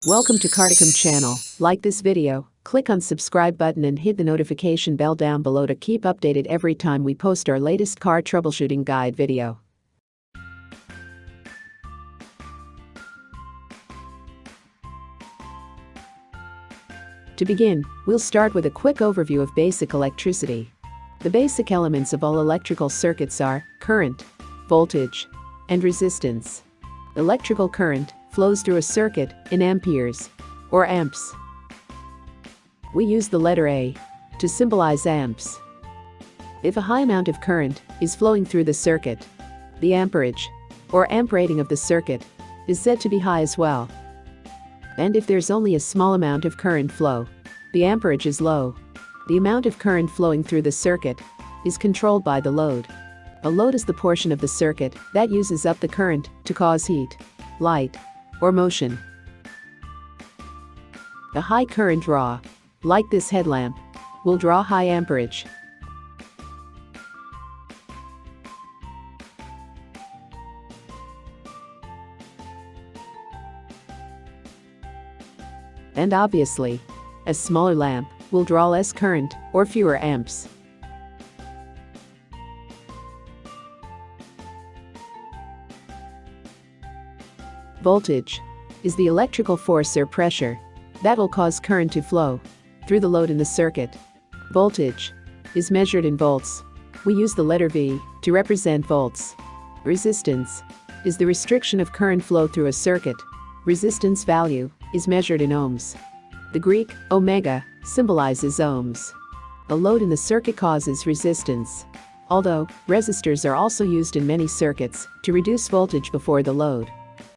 Welcome to Carticom channel. Like this video, click on subscribe button and hit the notification bell down below to keep updated every time we post our latest car troubleshooting guide video. To begin, we'll start with a quick overview of basic electricity. The basic elements of all electrical circuits are current, voltage, and resistance. Electrical current flows through a circuit in amperes, or amps. We use the letter A to symbolize amps. If a high amount of current is flowing through the circuit, the amperage, or amp rating of the circuit, is said to be high as well. And if there's only a small amount of current flow, the amperage is low. The amount of current flowing through the circuit is controlled by the load. A load is the portion of the circuit that uses up the current to cause heat, light, or motion. A high current draw, like this headlamp, will draw high amperage. And obviously, a smaller lamp will draw less current or fewer amps. Voltage is the electrical force or pressure that will cause current to flow through the load in the circuit. Voltage is measured in volts. We use the letter V to represent volts. Resistance is the restriction of current flow through a circuit. Resistance value is measured in ohms. The Greek omega symbolizes ohms. A load in the circuit causes resistance, although resistors are also used in many circuits to reduce voltage before the load.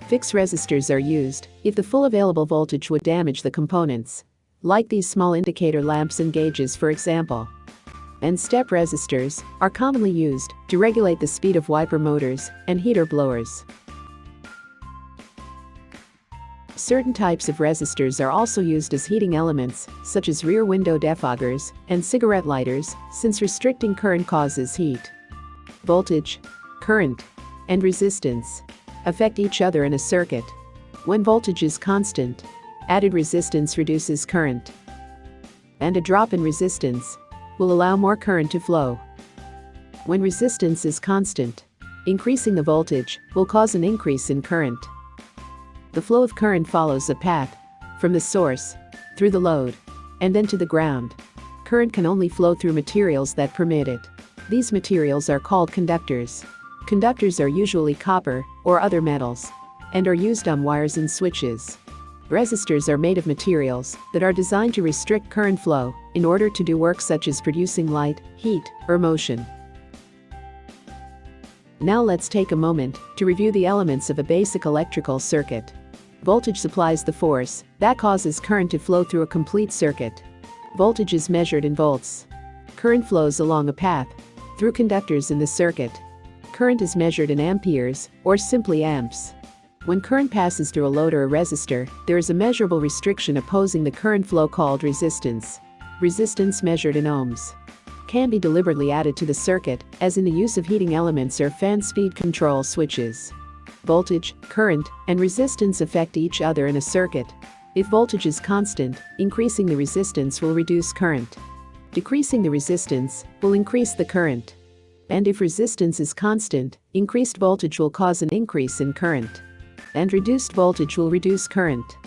Fixed resistors are used if the full available voltage would damage the components, like these small indicator lamps and gauges, for example. And step resistors are commonly used to regulate the speed of wiper motors and heater blowers. Certain types of resistors are also used as heating elements, such as rear window defoggers and cigarette lighters, since restricting current causes heat. Voltage, current, and resistance affect each other in a circuit. When voltage is constant, added resistance reduces current, and a drop in resistance will allow more current to flow. When resistance is constant, increasing the voltage will cause an increase in current. The flow of current follows a path from the source, through the load, and then to the ground. Current can only flow through materials that permit it. These materials are called conductors. Conductors are usually copper or other metals, and are used on wires and switches. Resistors are made of materials that are designed to restrict current flow in order to do work such as producing light, heat, or motion. Now let's take a moment to review the elements of a basic electrical circuit. Voltage supplies the force that causes current to flow through a complete circuit. Voltage is measured in volts. Current flows along a path through conductors in the circuit. Current is measured in amperes, or simply amps. When current passes through a load or a resistor, there is a measurable restriction opposing the current flow called resistance. Resistance, measured in ohms, can be deliberately added to the circuit, as in the use of heating elements or fan speed control switches. Voltage, current, and resistance affect each other in a circuit. If voltage is constant, increasing the resistance will reduce current. Decreasing the resistance will increase the current. And if resistance is constant, increased voltage will cause an increase in current. And reduced voltage will reduce current.